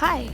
Hi.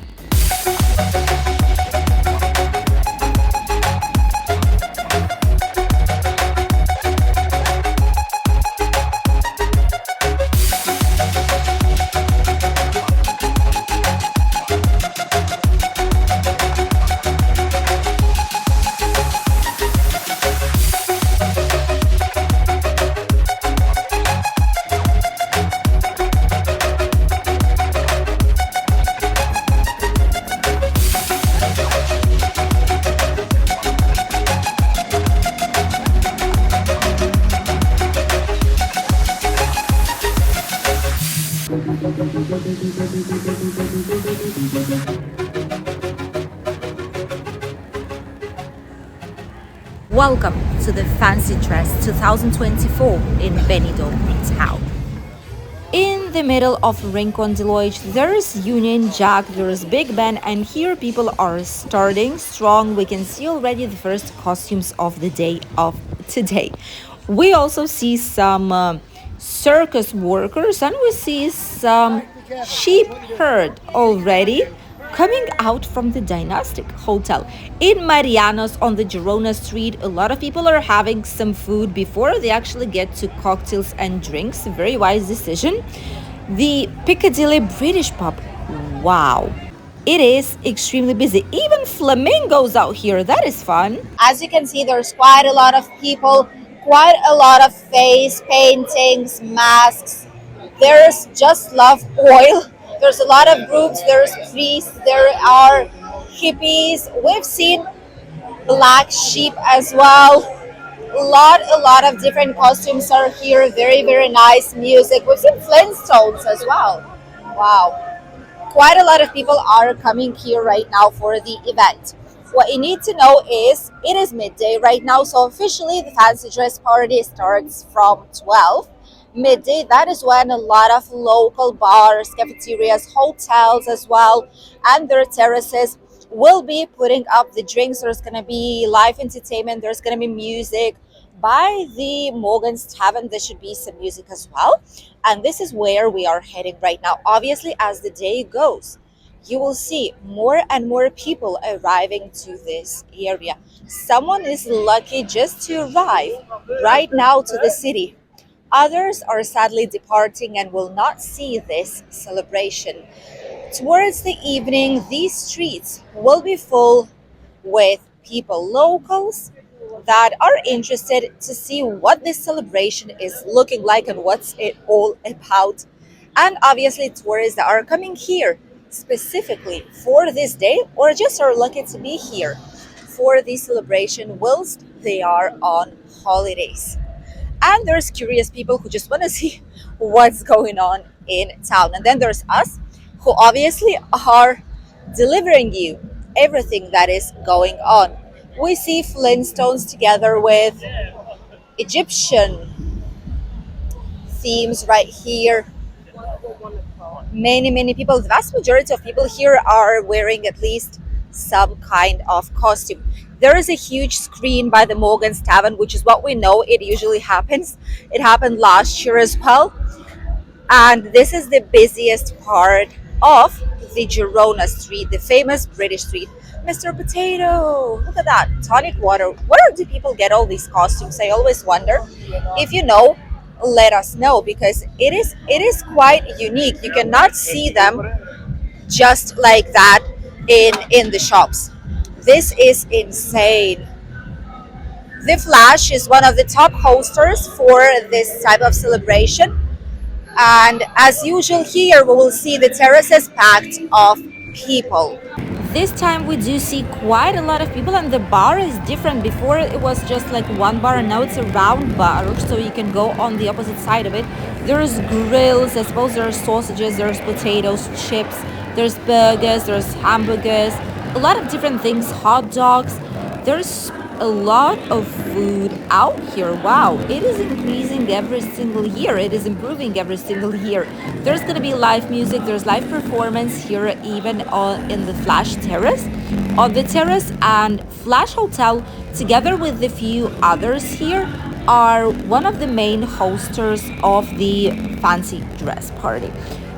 Welcome to the Fancy Dress 2024 in Benidorm town. In the middle of Rincon de Loge, there is Union Jack, there is Big Ben, and here people are starting strong. We can see already the first costumes of the day of today. We also see some circus workers and we see some sheep herd already coming out from the Dynastic Hotel. In Mariano's on the Girona Street, a lot of people are having some food before they actually get to cocktails and drinks. Very wise decision. The Piccadilly British pub. Wow. It is extremely busy. Even flamingos out here. That is fun. As you can see, there's quite a lot of people, quite a lot of face paintings, masks. There's Just Love Oil. There's a lot of groups. There's priests. There are hippies. We've seen black sheep as well. A lot of different costumes are here. Very, very nice music. We've seen Flintstones as well. Wow. Quite a lot of people are coming here right now for the event. What you need to know is it is midday right now, so officially the fancy dress party starts from 12 midday. That is when a lot of local bars, cafeterias, hotels as well, and their terraces will be putting up the drinks. There's going to be live entertainment, there's going to be music. By the Morgan's Tavern, there should be some music as well. And this is where we are heading right now. Obviously, as the day goes, you will see more and more people arriving to this area. Someone is lucky just to arrive right now to the city. Others are sadly departing and will not see this celebration. Towards the evening, these streets will be full with people, locals that are interested to see what this celebration is looking like and what's it all about. And obviously, tourists that are coming here specifically for this day or just are lucky to be here for the celebration whilst they are on holidays. And there's curious people who just want to see what's going on in town. And then there's us who obviously are delivering you everything that is going on. We see Flintstones together with Egyptian themes right here. Many people, the vast majority of people here are wearing at least some kind of costume. There is a huge screen by the Morgan's Tavern, which is what we know it usually happens. It happened last year as well. And this is the busiest part of the Girona Street, the famous British street. Mr. Potato, look at that, tonic water. Where do people get all these costumes? I always wonder. If you know, let us know because it is quite unique. You cannot see them just like that in the shops. This is insane. The Flash is one of the top hosters for this type of celebration. And as usual here, we will see the terraces packed of people. This time we do see quite a lot of people and the bar is different. Before it was just like one bar and now it's a round bar so you can go on the opposite side of it. There's grills, I suppose there's sausages, there's potatoes, chips, there's burgers, there's hamburgers, a lot of different things, hot dogs. There's a lot of food out here. Wow, it is increasing every single year. It is improving every single year. There's going to be live music. There's live performance here, even in the Flash Terrace. On the terrace and Flash Hotel, together with a few others here, are one of the main hosters of the fancy dress party.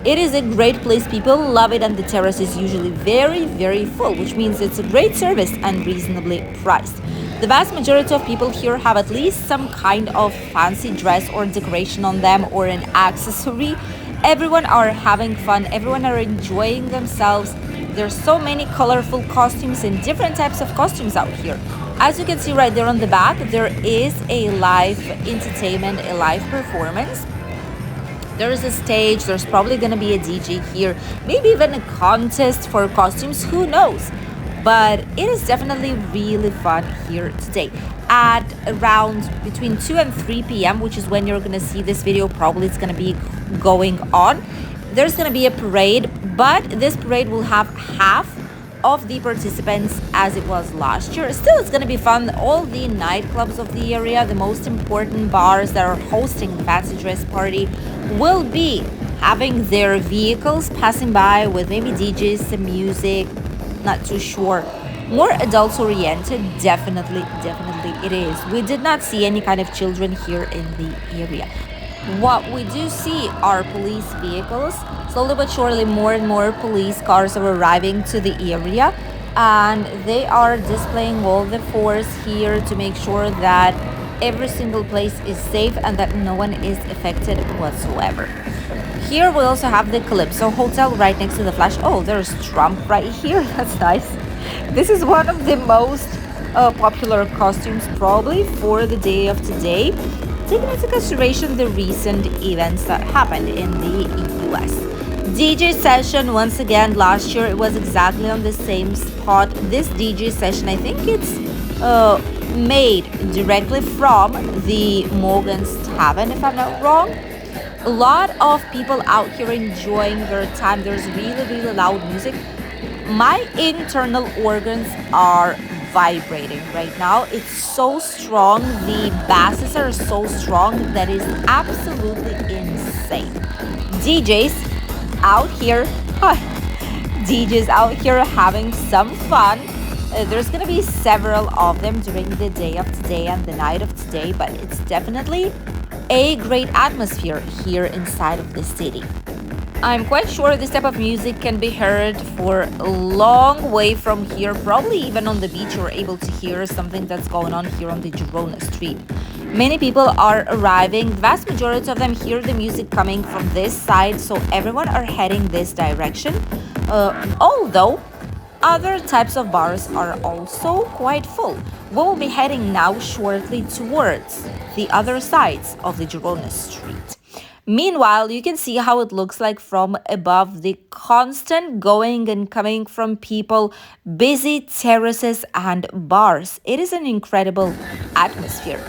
It is a great place. People love it, and the terrace is usually very, very full, which means it's a great service and reasonably priced. The vast majority of people here have at least some kind of fancy dress or decoration on them or an accessory. Everyone are having fun, everyone are enjoying themselves. There's so many colorful costumes and different types of costumes out here. As you can see right there on the back, there is a live entertainment, a live performance. There is a stage, there's probably gonna be a DJ here, maybe even a contest for costumes, who knows? But it is definitely really fun here today. At around between 2 and 3 p.m., which is when you're gonna see this video, probably it's gonna be going on. There's gonna be a parade, but this parade will have half of the participants as it was last year. Still, it's gonna be fun. All the nightclubs of the area, the most important bars that are hosting the fancy dress party, will be having their vehicles passing by with maybe DJs, some music, not too sure. More adults oriented, definitely it is. We did not see any kind of children here in the area. What we do see are police vehicles. Slowly but surely, more and more police cars are arriving to the area, and they are displaying all the force here to make sure that every single place is safe and that no one is affected whatsoever. Here we also have the Calypso Hotel right next to the Flash. Oh, there's Trump right here. That's nice. This is one of the most popular costumes probably for the day of today, taking into consideration the recent events that happened in the US. DJ session, once again, last year it was exactly on the same spot. This DJ session, I think it's made directly from the Morgan's Tavern, if I'm not wrong. A lot of people out here enjoying their time. There's really loud music. My internal organs are vibrating right now. It's so strong. The basses are so strong that is absolutely insane. DJs out here, DJs out here having some fun. There's gonna be several of them during the day of today and the night of today, but it's definitely a great atmosphere here inside of the city. I'm quite sure this type of music can be heard for a long way from here. Probably even on the beach you're able to hear something that's going on here on the Girona street. Many people are arriving. The vast majority of them hear the music coming from this side, so everyone are heading this direction. Although other types of bars are also quite full. We will be heading now shortly towards the other sides of the Girona street. Meanwhile, you can see how it looks like from above, the constant going and coming from people, busy terraces and bars. It is an incredible atmosphere.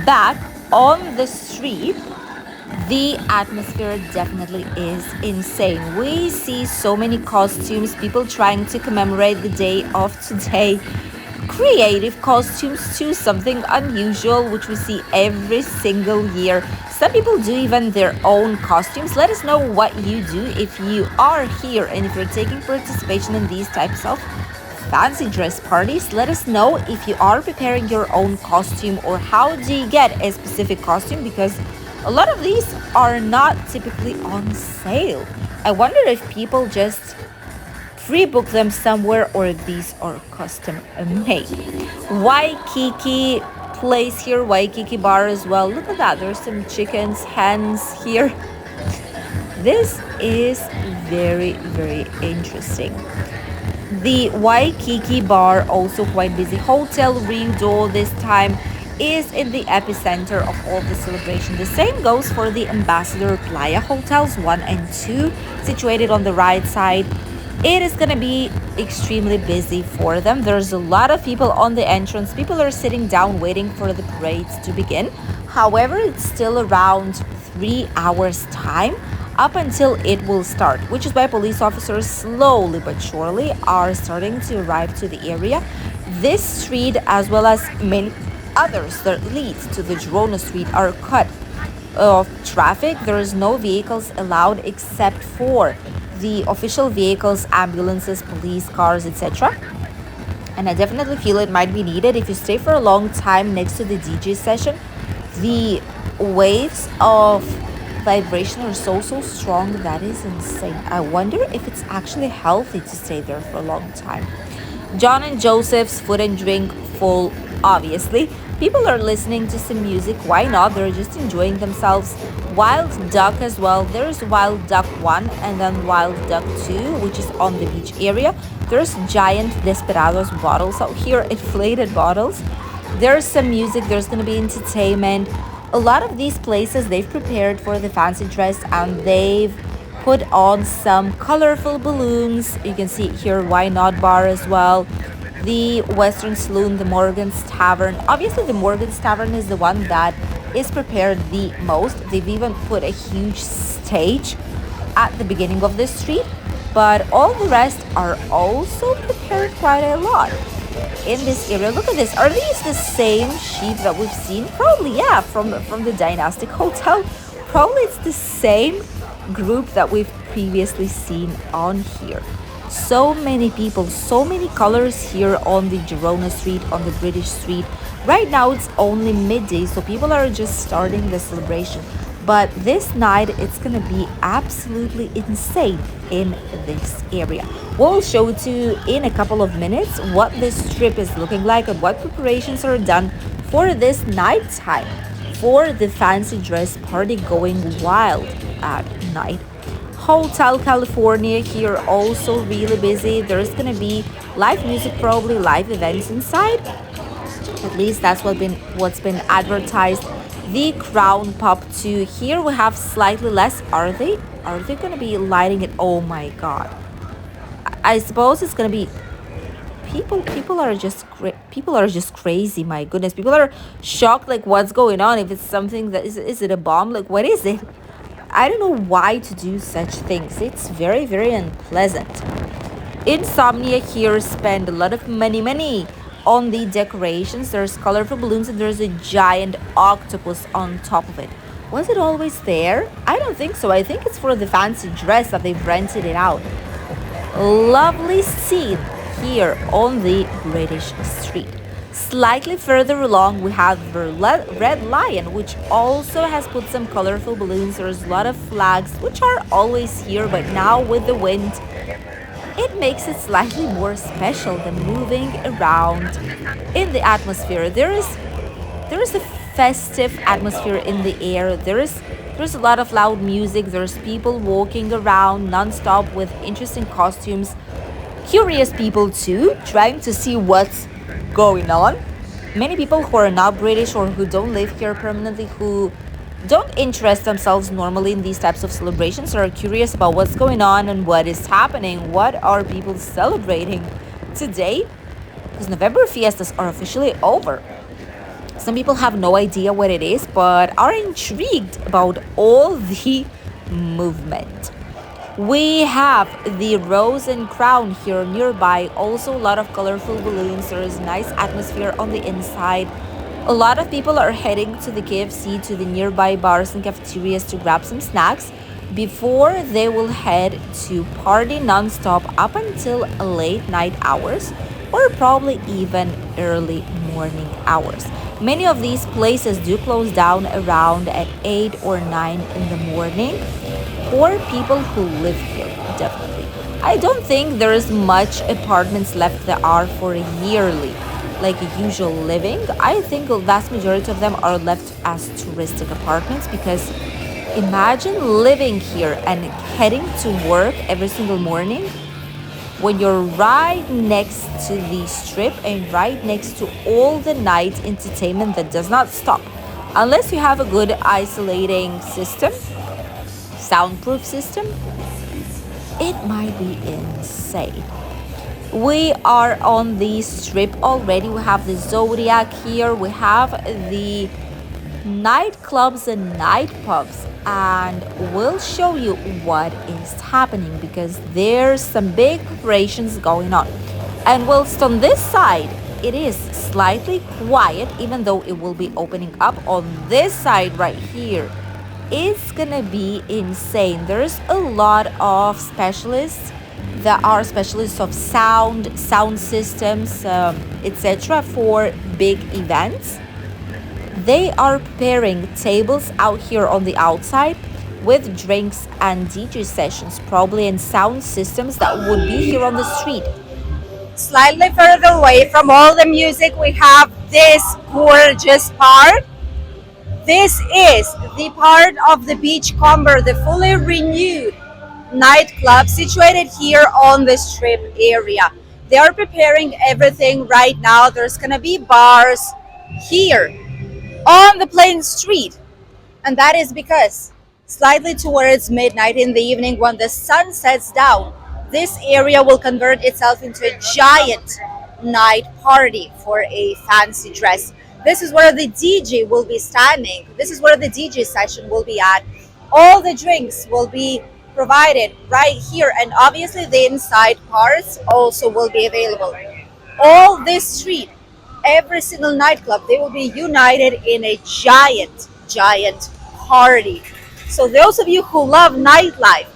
Back on the street, the atmosphere definitely is insane. We see so many costumes, people trying to commemorate the day of today. Creative costumes too, something unusual which we see every single year. Some people do even their own costumes. Let us know what you do if you are here and if you're taking participation in these types of fancy dress parties. Let us know if you are preparing your own costume or how do you get a specific costume, because a lot of these are not typically on sale. I wonder if people just pre-book them somewhere or if these are custom made. Waikiki place here, Waikiki bar as well. Look at that, there's some chickens, hens here. This is very interesting. The Waikiki bar also quite busy. Hotel Rio this time is in the epicenter of all the celebration. The same goes for the Ambassador Playa hotels 1 and 2, situated on the right side. It is going to be extremely busy for them. There's a lot of people on the entrance. People are sitting down waiting for the parades to begin. However, it's still around 3 hours time up until it will start, which is why police officers slowly but surely are starting to arrive to the area. This street, as well as many others that lead to the Girona street, are cut off traffic. There is no vehicles allowed except for the official vehicles, ambulances, police cars, etc. And I definitely feel it might be needed if you stay for a long time next to the DJ session. The waves of vibration are so strong that is insane. I wonder if it's actually healthy to stay there for a long time. John and Joseph's food and drink full, obviously. People are listening to some music. Why not? They're just enjoying themselves. Wild Duck as well. There's Wild Duck 1 and then Wild Duck 2, which is on the beach area. There's giant Desperados bottles out here, inflated bottles. There's some music, there's going to be entertainment. A lot of these places they've prepared for the fancy dress and they've put on some colorful balloons. You can see here Why Not Bar as well. The Western Saloon, the Morgan's Tavern. Obviously, the Morgan's Tavern is the one that is prepared the most. They've even put a huge stage at the beginning of the street, but all the rest are also prepared quite a lot in this area. Look at this. Are these the same sheep that we've seen? Probably, yeah, from the Dynastic Hotel. Probably it's the same group that we've previously seen on here. So many people, so many colors here on the Girona street, on the British street. Right now it's only midday, so people are just starting the celebration. But this night it's gonna be absolutely insane in this area. We'll show to you in a couple of minutes what this strip is looking like and what preparations are done for this nighttime, for the fancy dress party going wild at night. Hotel California here also really busy. There's gonna be live music, probably live events inside. At least that's what's been advertised. The Crown Pub 2. Here we have slightly less. Are they gonna be lighting it? Oh my god. I suppose it's gonna be people are just crazy. My goodness, people are shocked, like what's going on. If it's something that is it a bomb, like what is it? I don't know why to do such things. It's very unpleasant. Insomnia here spend a lot of money on the decorations. There's colorful balloons and there's a giant octopus on top of it. Was it always there? I don't think so. I think it's for the fancy dress that they've rented it out. Lovely scene here on the British street. Slightly further along, we have the Red Lion, which also has put some colorful balloons. There's a lot of flags, which are always here, but now with the wind, it makes it slightly more special than moving around in the atmosphere. There is a festive atmosphere in the air. There's a lot of loud music. There's people walking around non-stop with interesting costumes. Curious people too, trying to see what's going on. Many people who are not British or who don't live here permanently, who don't interest themselves normally in these types of celebrations, are curious about what's going on and what is happening. What are people celebrating today? Because November fiestas are officially over. Some people have no idea what it is, but are intrigued about all the movement. We have the Rose and Crown here nearby. Also a lot of colorful balloons. There is a nice atmosphere on the inside. A lot of people are heading to the KFC, to the nearby bars and cafeterias to grab some snacks before they will head to party non-stop up until late night hours or probably even early morning hours. Many of these places do close down around at 8 or 9 in the morning for people who live here, definitely. I don't think there is much apartments left that are for yearly, like usual living. I think the vast majority of them are left as touristic apartments, because imagine living here and heading to work every single morning when you're right next to the strip and right next to all the night entertainment that does not stop. Unless you have a good isolating system, soundproof system, it might be insane. We are on the strip already. We have the Zodiac here. We have the nightclubs and night pubs, and we'll show you what is happening because there's some big preparations going on. And whilst on this side it is slightly quiet, even though it will be opening up, on this side right here it's gonna be insane. There's a lot of specialists that are specialists of sound systems, etc., for big events. They are preparing tables out here on the outside with drinks and DJ sessions, probably, and sound systems that would be here on the street. Slightly further away from all the music, we have this gorgeous park. This is the part of the Beachcomber, the fully renewed nightclub situated here on the Strip area. They are preparing everything right now. There's gonna be bars here on the plain street, and that is because slightly towards midnight in the evening, when the sun sets down, this area will convert itself into a giant night party for a fancy dress. This is where the DJ will be standing. This is where the DJ session will be at. All the drinks will be provided right here, and obviously the inside parts also will be available. All this street, every single nightclub, they will be united in a giant party. So those of you who love nightlife,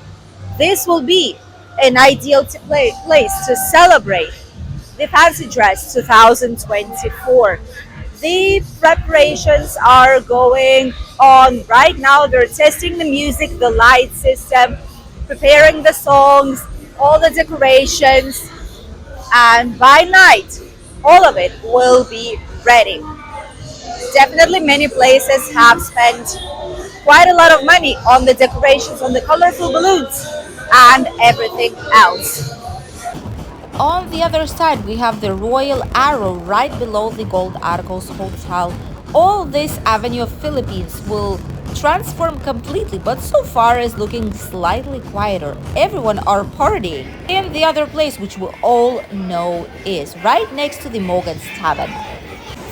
this will be an ideal place to celebrate the Fancy Dress 2024. The preparations are going on right now. They're testing the music, the light system, preparing the songs, all the decorations, and by night, all of it will be ready. Definitely, many places have spent quite a lot of money on the decorations, on the colorful balloons, and everything else. On the other side, we have the Royal Arrow right below the Gold Argos Hotel. All this Avenue of Philippines will transform completely, but so far is looking slightly quieter. Everyone are partying in the other place, which we all know is right next to the Morgan's Tavern.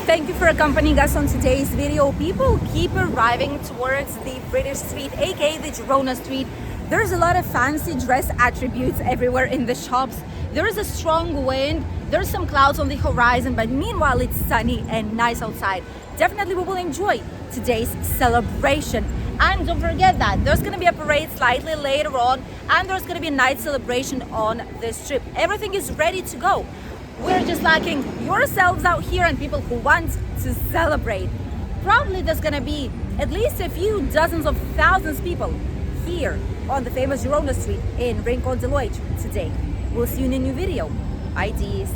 Thank you for accompanying us on today's video. People keep arriving towards the British Street, aka the Girona Street. There's a lot of fancy dress attributes everywhere in the shops. There is a strong wind, there's some clouds on the horizon, but meanwhile it's sunny and nice outside. Definitely we will enjoy today's celebration. And don't forget that there's gonna be a parade slightly later on, and there's gonna be a night celebration on the Strip. Everything is ready to go. We're just lacking yourselves out here and people who want to celebrate. Probably there's gonna be at least a few dozens of thousands of people here on the famous Girona Street in Rincon de Loix today. We'll see you in a new video. Bye, Dees.